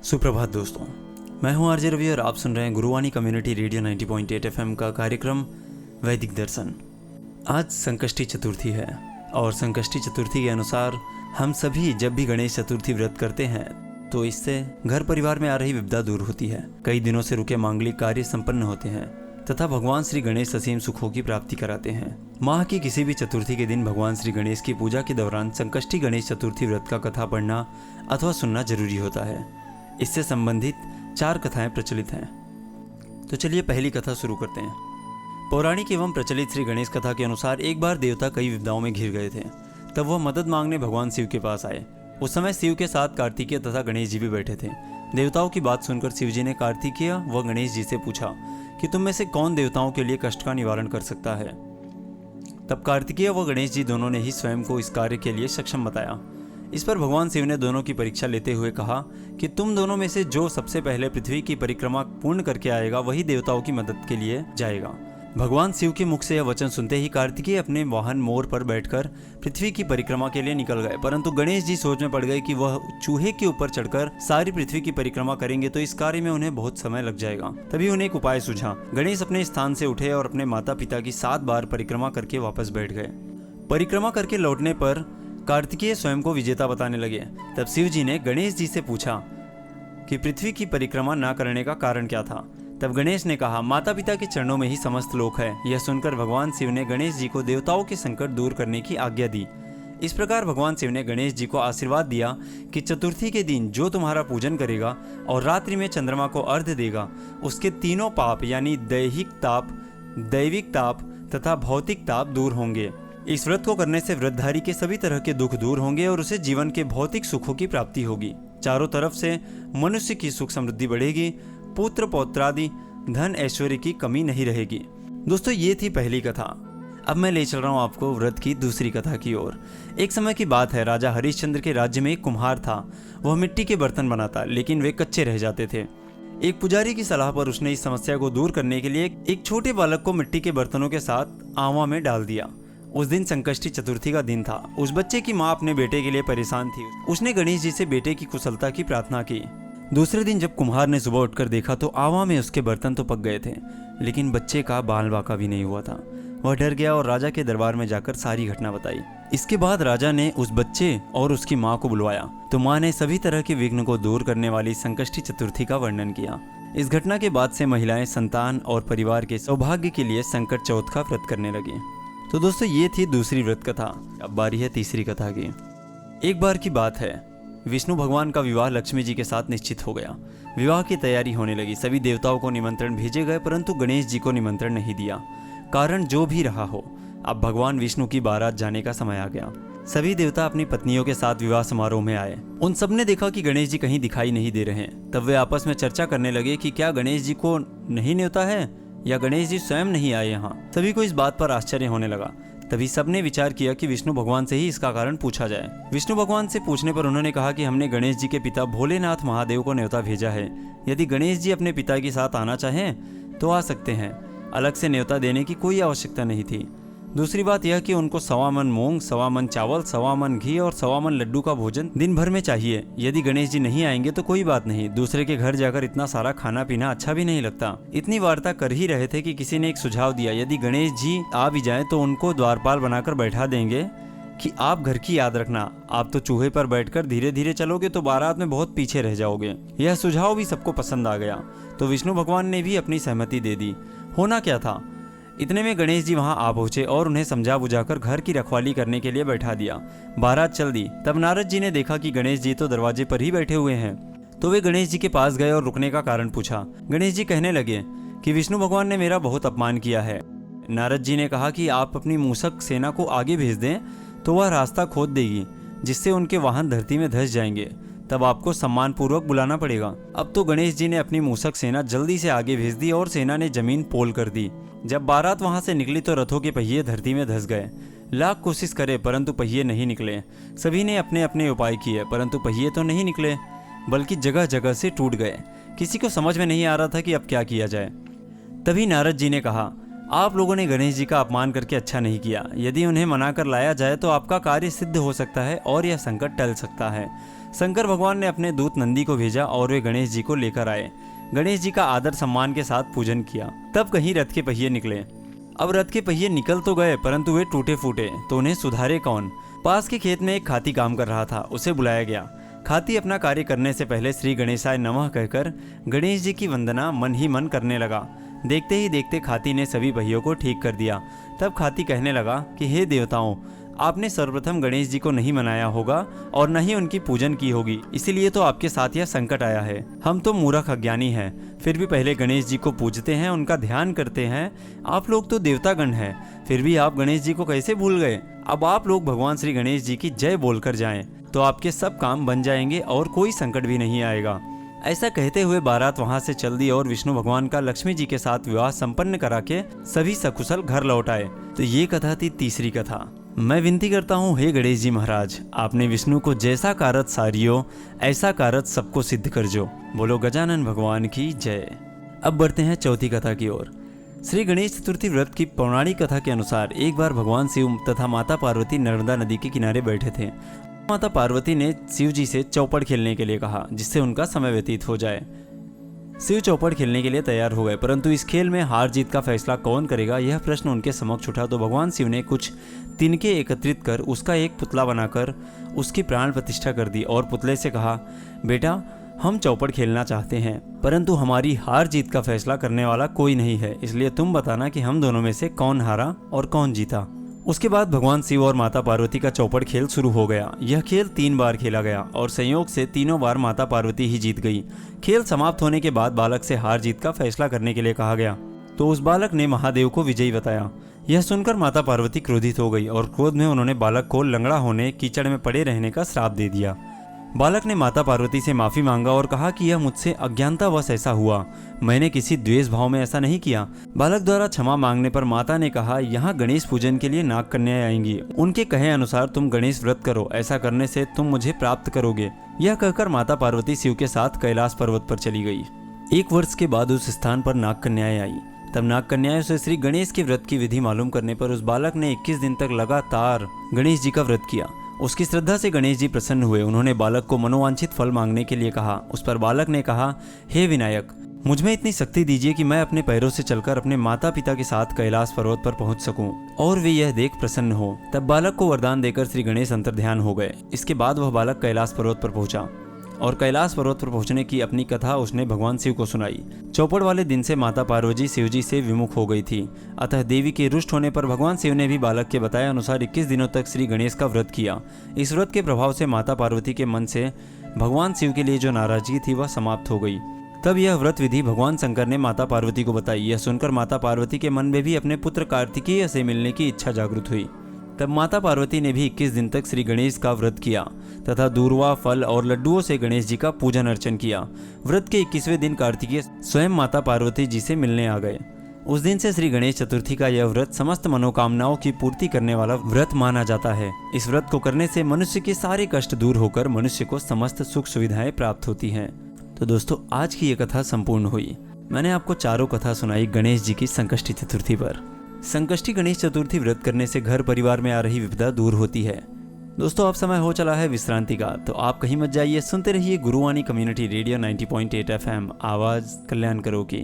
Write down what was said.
सुप्रभात दोस्तों, मैं हूं आरजे रवि और आप सुन रहे हैं गुरुवाणी कम्युनिटी रेडियो 90.8 एफएम का कार्यक्रम वैदिक दर्शन। आज संकष्टी चतुर्थी है और संकष्टी चतुर्थी के अनुसार हम सभी जब भी गणेश चतुर्थी व्रत करते हैं तो इससे घर परिवार में आ रही विपदा दूर होती है। कई दिनों से रुके मांगलिक कार्य संपन्न होते हैं तथा भगवान श्री गणेश असीम सुखों की प्राप्ति कराते हैं। माह की किसी भी चतुर्थी के दिन भगवान श्री गणेश की पूजा के दौरान संकष्टी गणेश चतुर्थी व्रत का कथा पढ़ना अथवा सुनना जरूरी होता है। इससे संबंधित 4 कथाएं प्रचलित हैं। तो चलिए पहली कथा शुरू करते हैं। पौराणिक एवं प्रचलित श्री गणेश कथा के अनुसार एक बार देवता कई विपदाओं में घिर गए थे। तब वह मदद मांगने भगवान शिव के पास आए। उस समय शिव के साथ कार्तिकेय तथा गणेश जी भी बैठे थे। देवताओं की बात सुनकर शिव जी ने कार्तिकेय व गणेश जी से पूछा कि तुम में से कौन देवताओं के लिए कष्ट का निवारण कर सकता है। तब कार्तिकेय व गणेश जी दोनों ने ही स्वयं को इस कार्य के लिए सक्षम बताया। इस पर भगवान शिव ने दोनों की परीक्षा लेते हुए कहा कि तुम दोनों में से जो सबसे पहले पृथ्वी की परिक्रमा पूर्ण करके आएगा वही देवताओं की मदद के लिए जाएगा। भगवान शिव के मुख से यह वचन सुनते ही कार्तिकेय अपने वाहन मोर पर बैठकर पृथ्वी की परिक्रमा के लिए निकल गए, परंतु गणेश जी सोच में पड़ गए कि वह चूहे के ऊपर चढ़कर सारी पृथ्वी की परिक्रमा करेंगे तो इस कार्य में उन्हें बहुत समय लग जाएगा। तभी उन्हें एक उपाय सूझा। गणेश अपने स्थान से उठे और अपने माता पिता की 7 बार परिक्रमा करके वापस बैठ गए। परिक्रमा करके लौटने पर कार्तिकेय स्वयं को विजेता बताने लगे। तब शिव जी ने गणेश जी से पूछा कि पृथ्वी की परिक्रमा न करने का कारण क्या था। तब गणेश ने कहा, माता पिता के चरणों में ही समस्त लोक है। यह सुनकर भगवान शिव ने गणेश जी को देवताओं के संकट दूर करने की आज्ञा दी। इस प्रकार भगवान शिव ने गणेश जी को आशीर्वाद दिया कि चतुर्थी के दिन जो तुम्हारा पूजन करेगा और रात्रि में चंद्रमा को अर्घ्य देगा उसके तीनों पाप यानी दैविक ताप तथा भौतिक ताप दूर होंगे। इस व्रत को करने से व्रतधारी के सभी तरह के दुख दूर होंगे और उसे जीवन के भौतिक सुखों की प्राप्ति होगी। चारों तरफ से मनुष्य की सुख समृद्धि बढ़ेगी, पुत्र पौत्रादि धन ऐश्वर्य की कमी नहीं रहेगी। दोस्तों, ये थी पहली कथा। अब मैं ले चल रहा हूँ आपको व्रत की दूसरी कथा की ओर। एक समय की बात है, राजा हरिश्चंद्र के राज्य में एक कुम्हार था। वह मिट्टी के बर्तन बनाता, लेकिन वे कच्चे रह जाते थे। एक पुजारी की सलाह पर उसने इस समस्या को दूर करने के लिए एक छोटे बालक को मिट्टी के बर्तनों के साथ आंवा में डाल दिया। उस दिन संकष्टी चतुर्थी का दिन था। उस बच्चे की माँ अपने बेटे के लिए परेशान थी। उसने गणेश जी से बेटे की कुशलता की प्रार्थना की। दूसरे दिन जब कुम्हार ने सुबह उठकर देखा तो आवा में उसके बर्तन तो पक गए थे, लेकिन बच्चे का बाल बाका भी नहीं हुआ था। वह डर गया और राजा के दरबार में जाकर सारी घटना बताई। इसके बाद राजा ने उस बच्चे और उसकी माँ को बुलवाया तो माँ ने सभी तरह के विघ्न को दूर करने वाली संकष्टी चतुर्थी का वर्णन किया। इस घटना के बाद से महिलाएं संतान और परिवार के सौभाग्य के लिए संकट चौथ का व्रत करने लगी। तो दोस्तों, ये थी दूसरी व्रत कथा। अब बारी है तीसरी कथा की। एक बार की बात है, विष्णु भगवान का विवाह लक्ष्मी जी के साथ निश्चित हो गया। विवाह की तैयारी होने लगी। सभी देवताओं को निमंत्रण भेजे गए, परंतु गणेश जी को निमंत्रण नहीं दिया। कारण जो भी रहा हो, अब भगवान विष्णु की बारात जाने का समय आ गया। सभी देवता अपनी पत्नियों के साथ विवाह समारोह में आए। उन सब ने देखा कि गणेश जी कहीं दिखाई नहीं दे रहे हैं। तब वे आपस में चर्चा करने लगे कि क्या गणेश जी को नहीं न्योता है या गणेश जी स्वयं नहीं आए यहाँ। सभी को इस बात पर आश्चर्य होने लगा। तभी सबने विचार किया कि विष्णु भगवान से ही इसका कारण पूछा जाए। विष्णु भगवान से पूछने पर उन्होंने कहा कि हमने गणेश जी के पिता भोलेनाथ महादेव को न्योता भेजा है। यदि गणेश जी अपने पिता के साथ आना चाहें तो आ सकते हैं। अलग से न्योता देने की कोई आवश्यकता नहीं थी। दूसरी बात यह कि उनको 1.25 मन मूंग, 1.25 मन चावल, 1.25 मन घी और 1.25 मन लड्डू का भोजन दिन भर में चाहिए। यदि गणेश जी नहीं आएंगे तो कोई बात नहीं, दूसरे के घर जाकर इतना सारा खाना पीना अच्छा भी नहीं लगता। इतनी वार्ता कर ही रहे थे कि किसी ने एक सुझाव दिया, यदि गणेश जी आ भी जाए तो उनको द्वारपाल बनाकर बैठा देंगे कि आप घर की याद रखना, आप तो चूहे पर बैठकर धीरे धीरे चलोगे तो बारात में बहुत पीछे रह जाओगे। यह सुझाव भी सबको पसंद आ गया तो विष्णु भगवान ने भी अपनी सहमति दे दी। होना क्या था, इतने में गणेश जी वहां आ पहुंचे और उन्हें समझा बुझाकर घर की रखवाली करने के लिए बैठा दिया। बारात चल दी। तब नारद जी ने देखा कि गणेश जी तो दरवाजे पर ही बैठे हुए हैं, तो वे गणेश जी के पास गए और रुकने का कारण पूछा। गणेश जी कहने लगे कि विष्णु भगवान ने मेरा बहुत अपमान किया है। नारद जी ने कहा कि आप अपनी मूसक सेना को आगे भेज दें तो वह रास्ता खोद देगी, जिससे उनके वाहन धरती में धंस जाएंगे। तब आपको सम्मानपूर्वक बुलाना पड़ेगा। अब तो गणेश जी ने अपनी मूसक सेना जल्दी से आगे भेज दी और सेना ने जमीन पोल कर दी। जब बारात वहां से निकली तो रथों के पहिए धरती में धंस गए। लाख कोशिश करे परंतु पहिए नहीं निकले। सभी ने अपने अपने उपाय किए परंतु पहिए तो नहीं निकले, बल्कि जगह जगह से टूट गए। किसी को समझ में नहीं आ रहा था कि अब क्या किया जाए। तभी नारद जी ने कहा, आप लोगों ने गणेश जी का अपमान करके अच्छा नहीं किया। यदि उन्हें मना कर लाया जाए तो आपका कार्य सिद्ध हो सकता है और यह संकट टल सकता है। शंकर भगवान ने अपने दूत नंदी को भेजा और वे गणेश जी को लेकर आए। गणेश जी का आदर सम्मान के साथ पूजन किया। तब कहीं रथ के पहिए निकले। अब रथ के पहिए निकल तो गए परंतु वे टूटे फूटे, तो उन्हें सुधारे कौन। पास के खेत में एक खाती काम कर रहा था, उसे बुलाया गया। खाती अपना कार्य करने से पहले श्री गणेशाय नमः कहकर गणेश जी की वंदना मन ही मन करने लगा। देखते ही देखते खाती ने सभी पहियों को ठीक कर दिया। तब खाती कहने लगा कि हे देवताओं, आपने सर्वप्रथम गणेश जी को नहीं मनाया होगा और न ही उनकी पूजन की होगी, इसीलिए तो आपके साथ यह संकट आया है। हम तो मूर्ख अज्ञानी हैं, फिर भी पहले गणेश जी को पूजते हैं, उनका ध्यान करते हैं। आप लोग तो देवतागण हैं, फिर भी आप गणेश जी को कैसे भूल गए। अब आप लोग भगवान श्री गणेश जी की जय बोलकर जाएं, तो आपके सब काम बन जाएंगे और कोई संकट भी नहीं आएगा। ऐसा कहते हुए बारात वहां से चल दी और विष्णु भगवान का लक्ष्मी जी के साथ विवाह संपन्न करा के सभी सकुशल घर लौट आए। तो ये कथा थी तीसरी कथा। मैं विनती करता हूँ, हे गणेश जी महाराज, आपने विष्णु को जैसा कारत सारियो ऐसा कारत सबको सिद्ध कर जो। बोलो गजानन भगवान की जय। अब बढ़ते हैं चौथी कथा की ओर। श्री गणेश चतुर्थी व्रत की पौराणिक कथा के अनुसार एक बार भगवान शिव तथा माता पार्वती नर्मदा नदी के किनारे बैठे थे। माता पार्वती ने शिव जी से चौपड़ खेलने के लिए कहा, जिससे उनका समय व्यतीत हो जाए। शिव चौपड़ खेलने के लिए तैयार हो गए, परंतु इस खेल में हार जीत का फैसला कौन करेगा, यह प्रश्न उनके समक्ष उठा। तो भगवान शिव ने कुछ तिनके एकत्रित कर उसका एक पुतला बनाकर उसकी प्राण प्रतिष्ठा कर दी और पुतले से कहा, बेटा, हम चौपड़ खेलना चाहते हैं, परंतु हमारी हार जीत का फैसला करने वाला कोई नहीं है, इसलिए तुम बताना कि हम दोनों में से कौन हारा और कौन जीता। उसके बाद भगवान शिव और माता पार्वती का चौपड़ खेल शुरू हो गया। यह खेल 3 बार खेला गया और संयोग से तीनों बार माता पार्वती ही जीत गई। खेल समाप्त होने के बाद बालक से हार जीत का फैसला करने के लिए कहा गया, तो उस बालक ने महादेव को विजयी बताया। यह सुनकर माता पार्वती क्रोधित हो गई और क्रोध में उन्होंने बालक को लंगड़ा होने, कीचड़ में पड़े रहने का श्राप दे दिया। बालक ने माता पार्वती से माफी मांगा और कहा कि यह मुझसे अज्ञानतावश ऐसा हुआ, मैंने किसी द्वेष भाव में ऐसा नहीं किया। बालक द्वारा क्षमा मांगने पर माता ने कहा, यहाँ गणेश पूजन के लिए नाग कन्याएं आएंगी, उनके कहे अनुसार तुम गणेश व्रत करो, ऐसा करने से तुम मुझे प्राप्त करोगे। यह कहकर माता पार्वती शिव के साथ कैलाश पर्वत पर चली गई। 1 वर्ष के बाद उस स्थान पर नाग कन्याएं आई। तब नाग कन्याओं से श्री गणेश के व्रत की विधि मालूम करने पर उस बालक ने 21 दिन तक लगातार गणेश जी का व्रत किया। उसकी श्रद्धा से गणेश जी प्रसन्न हुए। उन्होंने बालक को मनोवांछित फल मांगने के लिए कहा। उस पर बालक ने कहा, हे विनायक, मुझमें इतनी शक्ति दीजिए कि मैं अपने पैरों से चलकर अपने माता पिता के साथ कैलाश पर्वत पर पहुंच सकूं और वे यह देख प्रसन्न हो। तब बालक को वरदान देकर श्री गणेश अंतर्ध्यान हो गए। इसके बाद वह बालक कैलाश पर्वत पर पहुंचा और कैलाश पर्वत पर पहुंचने की अपनी कथा उसने भगवान शिव को सुनाई। चौपड़ वाले दिन से माता पार्वती शिव जी से विमुख हो गई थी, अतः देवी के रुष्ट होने पर भगवान शिव ने भी बालक के बताए अनुसार 21 दिनों तक श्री गणेश का व्रत किया। इस व्रत के प्रभाव से माता पार्वती के मन से भगवान शिव के लिए जो नाराजगी थी वह समाप्त हो गई। तब यह व्रत विधि भगवान शंकर ने माता पार्वती को बताई। यह सुनकर माता पार्वती के मन में भी अपने पुत्र कार्तिकेय से मिलने की इच्छा जागृत हुई। तब माता पार्वती ने भी 21 दिन तक श्री गणेश का व्रत किया तथा दूर्वा, फल और लड्डुओं से गणेश जी का पूजन अर्चन किया। व्रत के 21वें दिन कार्तिकेय स्वयं माता पार्वती जी से मिलने आ गए। उस दिन से श्री गणेश चतुर्थी का यह व्रत समस्त मनोकामनाओं की पूर्ति करने वाला व्रत माना जाता है। इस व्रत को करने से मनुष्य के सारे कष्ट दूर होकर मनुष्य को समस्त सुख सुविधाएं प्राप्त होती हैं। तो दोस्तों, आज की ये कथा संपूर्ण हुई। मैंने आपको चारों कथा सुनाई गणेश जी की संकष्टी चतुर्थी पर। संकष्टी गणेश चतुर्थी व्रत करने से घर परिवार में आ रही विपदा दूर होती है। दोस्तों, अब समय हो चला है विश्रांति का, तो आप कहीं मत जाइए, सुनते रहिए गुरुवाणी कम्युनिटी रेडियो 90.8 FM, आवाज कल्याण करो की।